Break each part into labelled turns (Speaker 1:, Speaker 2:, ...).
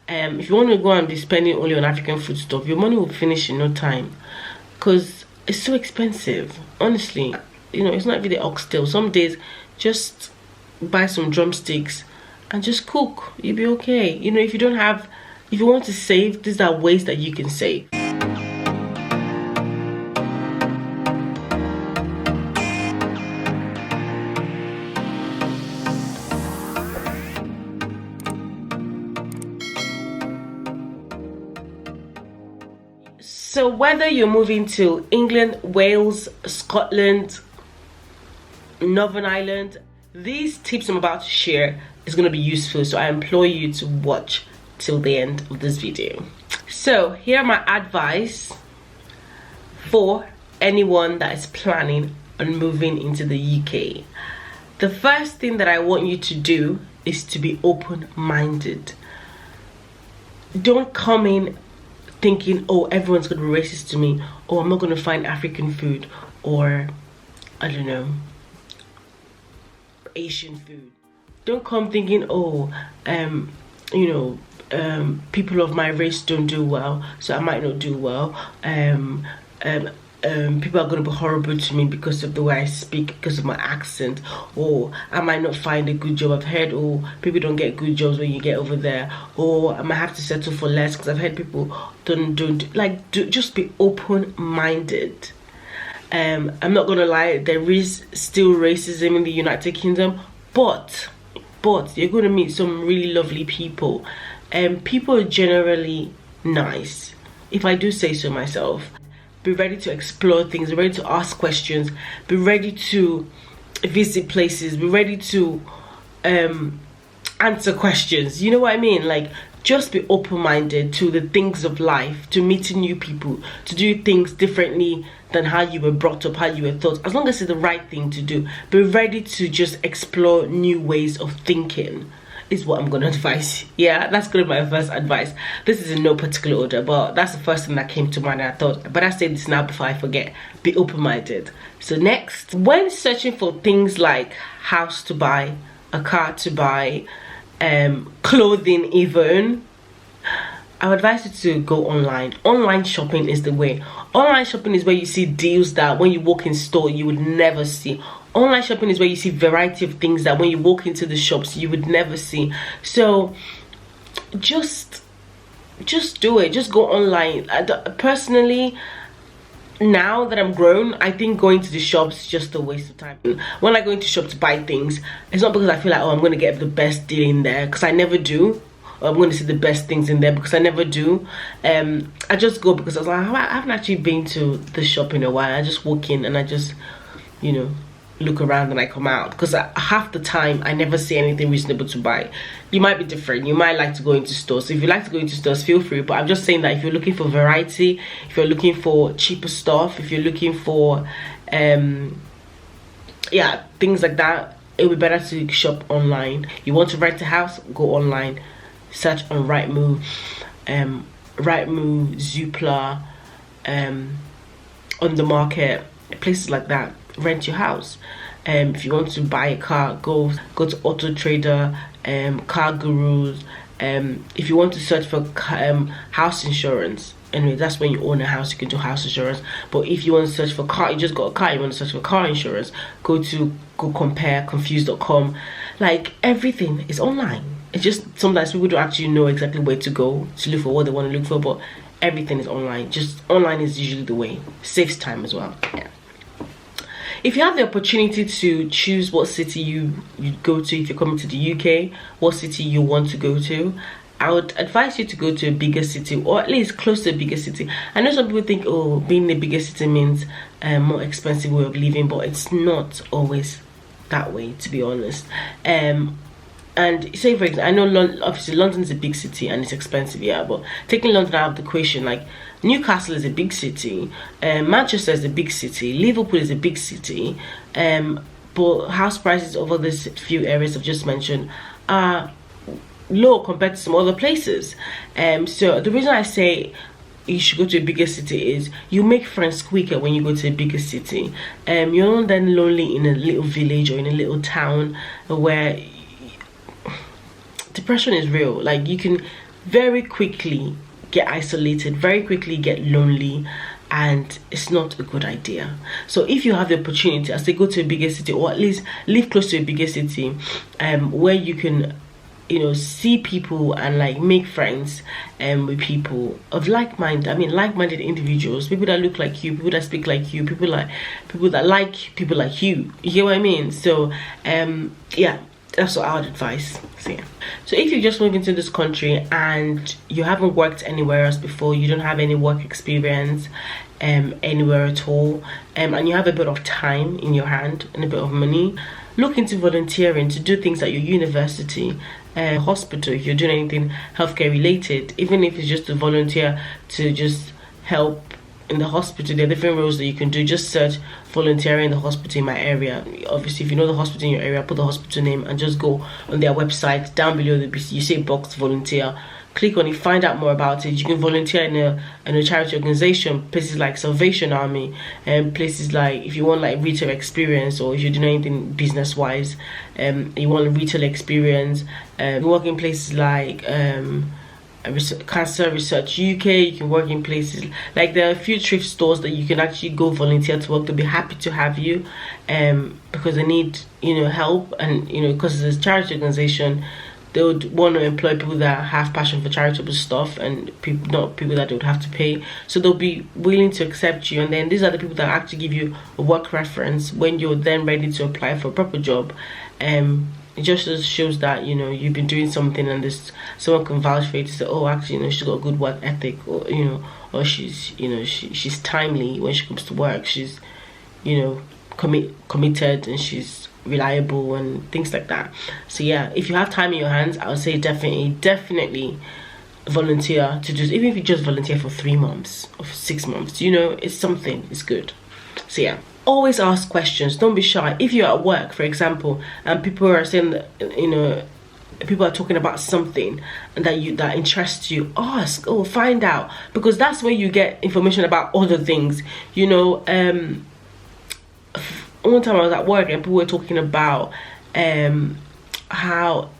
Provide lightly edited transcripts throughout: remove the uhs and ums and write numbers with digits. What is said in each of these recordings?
Speaker 1: If you want to go and be spending only on African food stuff, your money will finish in no time, because it's so expensive. Honestly, you know, it's not even the oxtail. Some days, just buy some drumsticks and just cook. You'll be okay. You know, if you want to save, these are ways that you can save. So whether you're moving to England, Wales, Scotland, Northern Ireland, these tips I'm about to share is going to be useful, so I implore you to watch till the end of this video. So here are my advice for anyone that is planning on moving into the UK. The first thing that I want you to do is to be open-minded. Don't come in thinking, oh, everyone's gonna be racist to me, or I'm not gonna find African food, or I don't know, Asian food. Don't come thinking, oh, you know, people of my race don't do well, so I might not do well. People are going to be horrible to me because of the way I speak, because of my accent, or I might not find a good job. I've heard, oh, people don't get good jobs when you get over there, or I might have to settle for less, because I've heard people just be open-minded. I'm not gonna lie, there is still racism in the United Kingdom, but you're gonna meet some really lovely people, and people are generally nice, if I do say so myself. Be ready to explore things, be ready to ask questions, be ready to visit places, be ready to answer questions. You know what I mean? Like, just be open-minded to the things of life, to meeting new people, to do things differently than how you were brought up, how you were taught, as long as it's the right thing to do. Be ready to just explore new ways of thinking, is what I'm gonna advise. Yeah, that's gonna be my first advice. This is in no particular order, but that's the first thing that came to mind. I thought, but I say this now before I forget. Be open-minded. So next, when searching for things like house to buy, a car to buy, clothing even, I would advise you to go online. Online shopping is the way. Online shopping is where you see deals that when you walk in store you would never see. Online shopping is where you see variety of things that when you walk into the shops you would never see. So just do it. Just go online. Personally, now that I'm grown, I think going to the shops is just a waste of time. When I go into shop to buy things, it's not because I feel like, oh, I'm going to get the best deal in there, because I never do. Or I'm going to see the best things in there, because I never do. I just go because I was like, I haven't actually been to the shop in a while. I just walk in and I just, you know, look around and I come out, because half the time I never see anything reasonable to buy. You might be different. You might like to go into stores. So if you like to go into stores, feel free. But I'm just saying that if you're looking for variety, if you're looking for cheaper stuff, if you're looking for yeah, things like that, it would be better to shop online. You want to rent a house, go online, search on Rightmove, Zoopla, on the market, places like that. Rent your house. If you want to buy a car, go to Auto Trader, Car Gurus. If you want to search for house insurance, anyway, that's when you own a house, you can do house insurance. But if you want to search for car, you just got a car, you want to search for car insurance, go compare confused.com. Like, everything is online. It's just sometimes people don't actually know exactly where to go to look for what they want to look for, but everything is online. Just online is usually the way. Saves time as well. Yeah. If you have the opportunity to choose what city you go to, if you're coming to the UK, what city you want to go to, I would advise you to go to a bigger city, or at least close to a bigger city. I know some people think, oh, being in a bigger city means a more expensive way of living, but it's not always that way, to be honest. And say, for example, I know obviously London's a big city and it's expensive, yeah, but taking London out of the equation, like Newcastle is a big city, Manchester is a big city, Liverpool is a big city, but house prices over these few areas I've just mentioned are low compared to some other places. So the reason I say you should go to a bigger city is you make friends quicker when you go to a bigger city. You're not then lonely in a little village or in a little town where depression is real. Like, you can very quickly get isolated, very quickly get lonely, and it's not a good idea. So if you have the opportunity, as they go to a bigger city, or at least live close to a bigger city, where you can, you know, see people and like make friends with people of like-minded individuals, people that look like you, people that speak like you, people that like people like you get what I mean? So yeah, that's what I would advise. So if you just moved into this country and you haven't worked anywhere else before, you don't have any work experience anywhere at all, and you have a bit of time in your hand and a bit of money, look into volunteering to do things at your university, hospital, if you're doing anything healthcare related, even if it's just to volunteer to just help in the hospital. There are different roles that you can do. Just search volunteering in the hospital in my area. Obviously, if you know the hospital in your area, put the hospital name and just go on their website. Down below you say box volunteer, click on it, find out more about it. You can volunteer in a charity organization, places like Salvation Army, and places like, if you want like retail experience, or if you're doing anything business wise, you want a retail experience, you work in places like Cancer Research UK. You can work in places like, there are a few thrift stores that you can actually go volunteer to work. They'll be happy to have you, because they need, you know, help, and you know, because it's a charity organization, they would want to employ people that have passion for charitable stuff, and people, not people that they would have to pay. So they'll be willing to accept you, and then these are the people that actually give you a work reference when you're then ready to apply for a proper job. It just shows that, you know, you've been doing something, and this someone can vouch for you to say, oh, actually, you know, she's got a good work ethic, or you know, or she's, you know, she's timely when she comes to work, she's, you know, committed, and she's reliable, and things like that. So yeah, if you have time in your hands, I would say definitely volunteer to just, even if you just volunteer for 3 months or for 6 months, you know, it's something, it's good. So yeah, always ask questions, don't be shy. If you're at work, for example, and people are saying that, you know, people are talking about something that interests you, ask or find out, because that's where you get information about other things, you know. One time I was at work and people were talking about how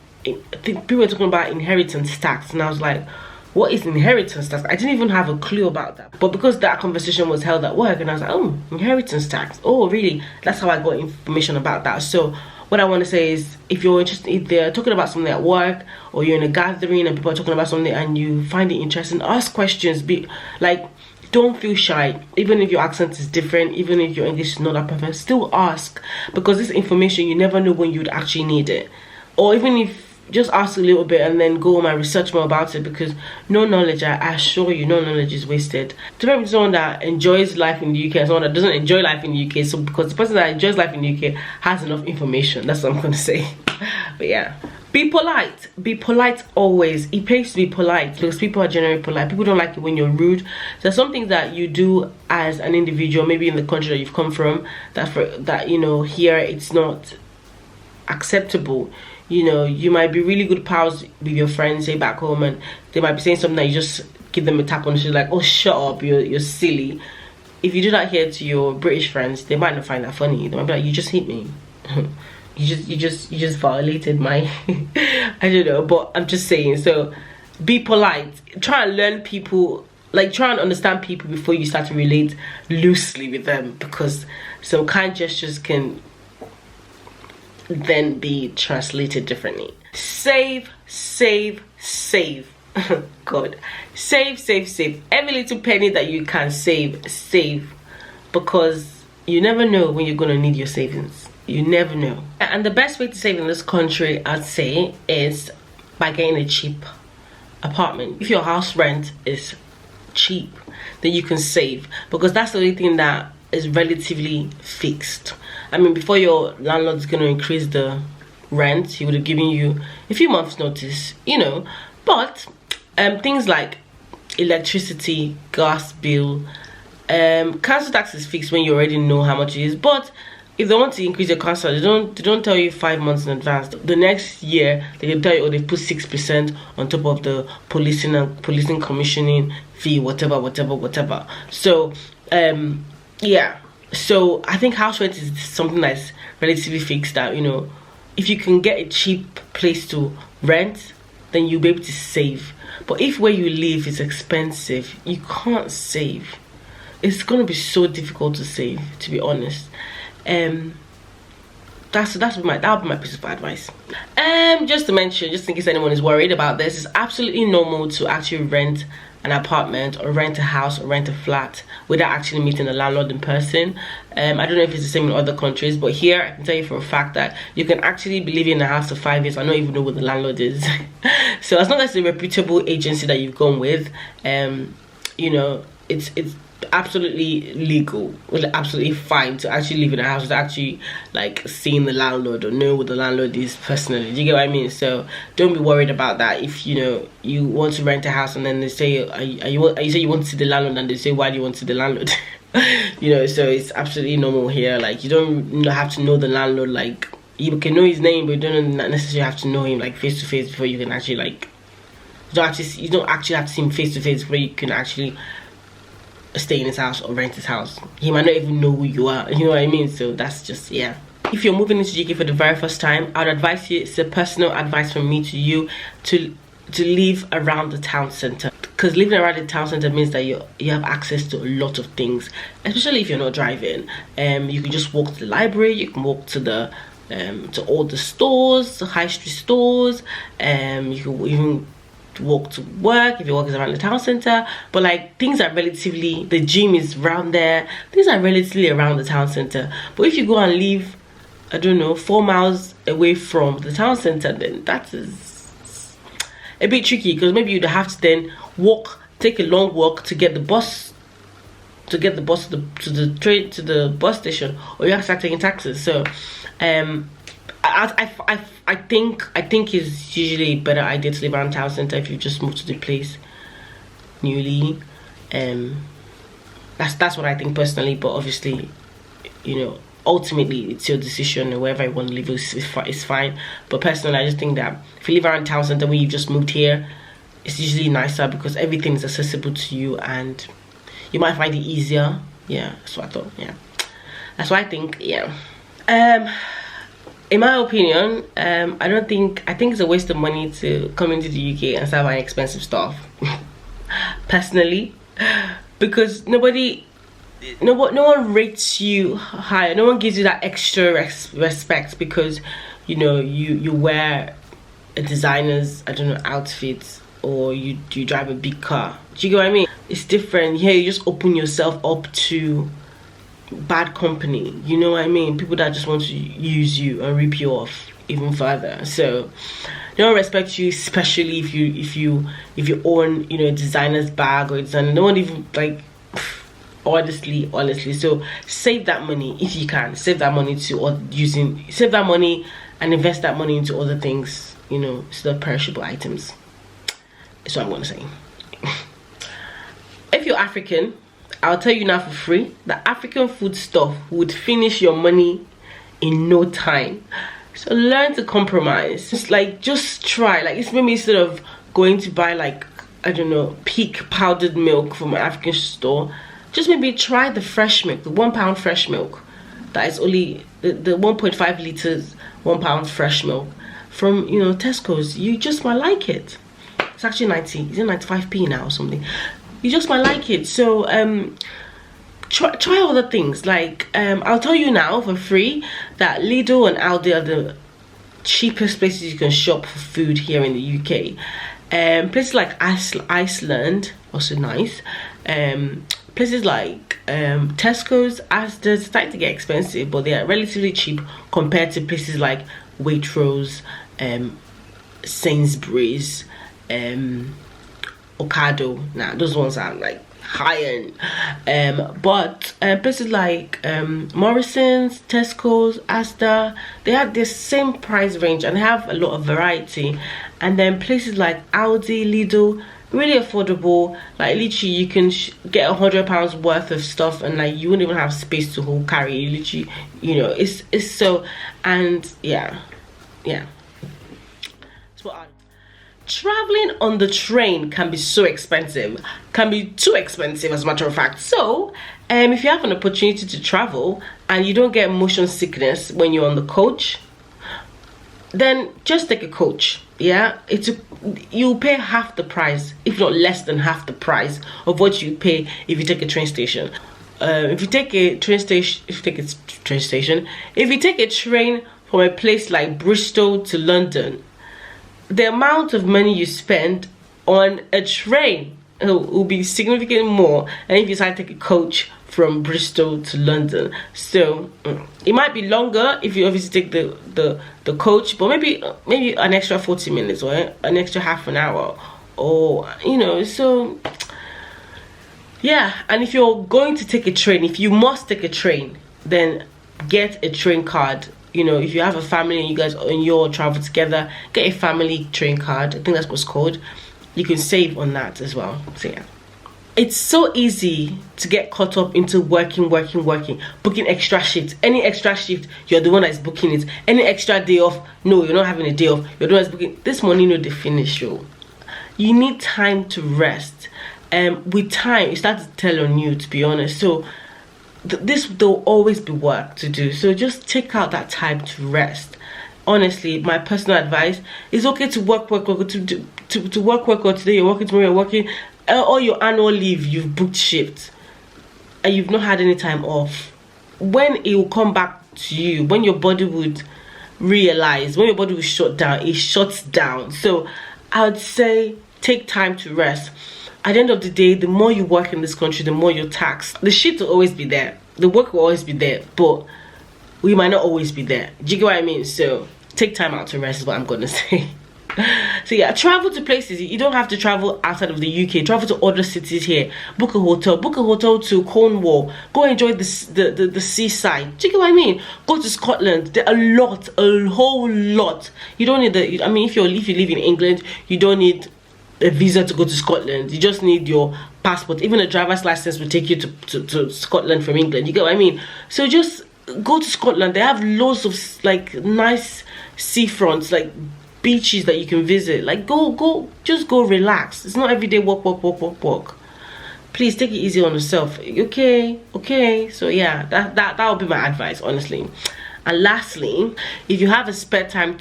Speaker 1: people were talking about inheritance tax, and I was like, what is inheritance tax? I didn't even have a clue about that. But because that conversation was held at work, and I was like, oh, inheritance tax. Oh, really? That's how I got information about that. So what I want to say is, if you're interested, if they're talking about something at work, or you're in a gathering and people are talking about something and you find it interesting, ask questions. Be like, don't feel shy. Even if your accent is different, even if your English is not that perfect, still ask, because this information, you never know when you'd actually need it. Or even if, just ask a little bit and then go home and research more about it, because no knowledge, I assure you, no knowledge is wasted. To be someone that enjoys life in the UK and someone that doesn't enjoy life in the UK, so because the person that enjoys life in the UK has enough information, that's what I'm going to say. But yeah, be polite always. It pays to be polite, because people are generally polite. People don't like it when you're rude. There's some things that you do as an individual, maybe in the country that you've come from, that you know, here it's not acceptable. You know, you might be really good pals with your friends, say back home, and they might be saying something that you just give them a tap on the shoulder, like, oh, shut up, you're silly. If you do that here to your British friends, they might not find that funny. They might be like, you just hit me. you just violated my I don't know, but I'm just saying. So be polite. Try and learn people, like try and understand people before you start to relate loosely with them, because some kind gestures can then be translated differently. Save God, save every little penny that you can save, because you never know when you're gonna need your savings. You never know. And the best way to save in this country, I'd say, is by getting a cheap apartment. If your house rent is cheap, then you can save, because that's the only thing that is relatively fixed. I mean, before your landlord is going to increase the rent, he would have given you a few months notice, you know. But things like electricity, gas bill, council tax is fixed when you already know how much it is. But if they want to increase your council, they don't tell you 5 months in advance. The next year they can tell you, oh, they put 6% on top of the policing and policing commissioning fee, whatever. So yeah, so I think house rent is something that's relatively fixed, that, you know, if you can get a cheap place to rent, then you'll be able to save. But if where you live is expensive, you can't save. It's gonna be so difficult to save, to be honest. That would be my piece of advice. Just to mention, just in case anyone is worried about this, it's absolutely normal to actually rent an apartment or rent a house or rent a flat without actually meeting a landlord in person. I don't know if it's the same in other countries, but here I can tell you for a fact that you can actually be living in a house for 5 years and not even know what the landlord is. So as long as it's a reputable agency that you've gone with, you know, it's absolutely legal, absolutely fine to actually live in a house without actually like seeing the landlord or know what the landlord is personally. Do you get what I mean? So don't be worried about that. If you know you want to rent a house and then they say you say you want to see the landlord and they say why do you want to see the landlord? You know, so it's absolutely normal here. Like you don't have to know the landlord. Like you can know his name, but you don't necessarily have to know him like face to face before you can actually like. You don't actually have to see him face to face before you can actually stay in his house or rent his house. He might not even know who you are, you know what I mean? So that's just, yeah. If you're moving into UK for the very first time, I'd advise you, it's a personal advice from me to you, to live around the town center, because living around the town center means that you have access to a lot of things, especially if you're not driving. You can just walk to the library, you can walk to the to all the stores, the high street stores, you can even walk to work if your work is around the town center. But like things are relatively, the gym is around there, things are relatively around the town center. But if you go and live, I don't know, 4 miles away from the town center, then that is a bit tricky, because maybe you'd have to then take a long walk to get the bus to the train to the bus station, or you have to start taking taxis. So I think it's usually a better idea to live around town center if you just moved to the place newly. That's what I think personally, but obviously, you know, ultimately it's your decision, and wherever you want to live is fine. But personally, I just think that if you live around town center when you've just moved here, it's usually nicer because everything is accessible to you and you might find it easier. Yeah, that's what I thought. Yeah, that's what I think. Yeah. In my opinion, I think it's a waste of money to come into the UK and start buying expensive stuff. Personally, because no one rates you higher. No one gives you that extra respect because you know you wear a designer's, I don't know, outfit, or you drive a big car. Do you get what I mean? It's different. Here you just open yourself up to bad company, you know what I mean? People that just want to use you and rip you off even further. So they don't respect you, especially if you own, you know, a designer's bag or designer. No one even, like, honestly. So save that money if you can. Save that money save that money and invest that money into other things, you know, instead of perishable items. That's what I'm gonna say. If you're African, I'll tell you now for free that African food stuff would finish your money in no time. So learn to compromise. Just try. Like, it's maybe instead of going to buy, like, I don't know, peak powdered milk from an African store, just maybe try the fresh milk, the 1 pound fresh milk. That is only the 1.5 liters, 1 pound fresh milk from, you know, Tesco's. You just might like it. It's actually 95p now or something. You just might like it. So try other things. Like I'll tell you now for free that Lidl and Aldi are the cheapest places you can shop for food here in the UK. Places like Iceland, also nice. Places like Tesco's, they're starting to get expensive, but they are relatively cheap compared to places like Waitrose, Sainsbury's, Ocado. Nah, those ones are like high end. But places like Morrison's, Tesco's, Asda, they have the same price range and they have a lot of variety. And then places like Aldi, Lidl, really affordable. Like literally you can get £100 worth of stuff and like you wouldn't even have space to hold carry. You literally, you know, it's so, and yeah. That's what I. Traveling on the train can be so expensive, can be too expensive as a matter of fact. So if you have an opportunity to travel and you don't get motion sickness when you're on the coach, then just take a coach. Yeah, you'll pay half the price, if not less than half the price of what you pay if you take a train station. If you take a train from a place like Bristol to London, the amount of money you spend on a train will be significantly more than if you decide to take a coach from Bristol to London. So it might be longer if you obviously take the coach, but maybe an extra 40 minutes or an extra half an hour, or you know. So yeah, and if you're going to take a train, if you must take a train, then get a train card. You know, if you have a family and you guys and you all travel together, get a family train card. I think that's what's called. You can save on that as well. So yeah, it's so easy to get caught up into working, booking extra shifts. Any extra shift, you're the one that's booking it. Any extra day off, no, you're not having a day off, you're the one that's booking. This money, no, they finish you. You need time to rest. With time, it starts to tell on you, to be honest. So there'll always be work to do, so just take out that time to rest. Honestly, my personal advice is okay to work to work, or today you're working, tomorrow you're working, all your annual leave you've booked shifts and you've not had any time off. When it will come back to you, when your body would realize, when your body will shut down, it shuts down. So I would say take time to rest. At the end of the day, the more you work in this country, the more you're taxed. The shit will always be there, the work will always be there, but we might not always be there. Do you get what I mean? So take time out to rest is what I'm gonna say. So yeah, travel to places. You don't have to travel outside of the UK. Travel to other cities here. Book a hotel to Cornwall. Go enjoy the seaside. Do you get what I mean? Go to Scotland. There are a whole lot. You don't need I mean, if you live in England, you don't need a visa to go to Scotland. You just need your passport. Even a driver's license will take you to Scotland from England. You get what I mean? So just go to Scotland. They have loads of like nice seafronts, like beaches that you can visit. Like just go relax. It's not every day walk. Please take it easy on yourself. Okay. So yeah, that would be my advice, honestly. And lastly, if you have a spare time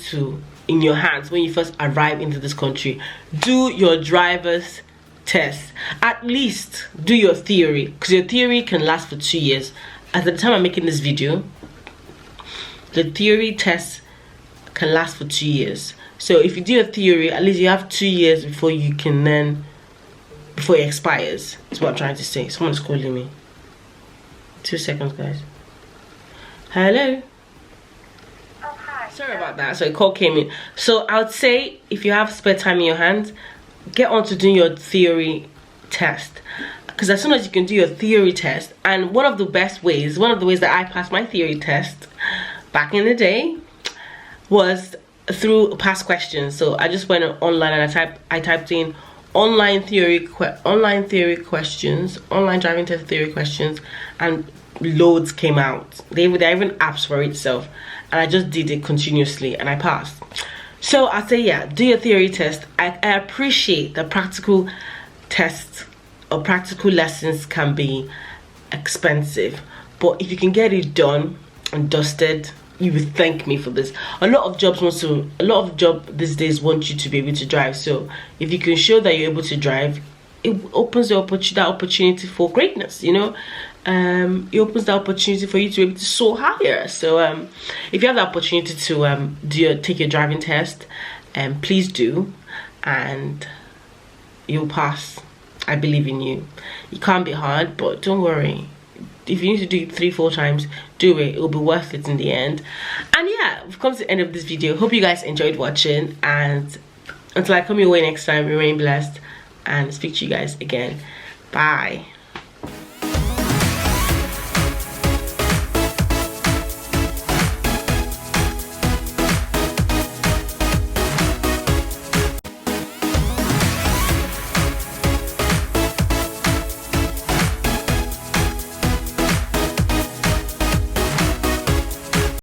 Speaker 1: in your hands when you first arrive into this country, do your driver's test. At least do your theory, because your theory can last for 2 years. At the time I'm making this video, the theory test can last for 2 years. So if you do a theory, at least you have 2 years before it expires. That's what I'm trying to say. Someone's calling me. 2 seconds, guys. Hello. Sorry about that. So a call came in. So I would say if you have spare time in your hands, get on to doing your theory test. Because as soon as you can do your theory test, and one of the ways that I passed my theory test back in the day was through past questions. So I just went online and I typed in online driving test theory questions, and loads came out. There are even apps for itself, and I just did it continuously and I passed. So I say, yeah, do your theory test. I appreciate that practical tests or practical lessons can be expensive, but if you can get it done and dusted, you would thank me for this. A lot of jobs these days want you to be able to drive. So if you can show that you're able to drive, it opens that opportunity for greatness, you know. It opens the opportunity for you to be able to soar higher. So if you have the opportunity to take your driving test, please do, and you'll pass. I believe in you. It can't be hard, but don't worry. If you need to do it 3-4 times, do it. It will be worth it in the end. And yeah, we've come to the end of this video. Hope you guys enjoyed watching, and until I come your way next time, remain blessed and speak to you guys again. Bye.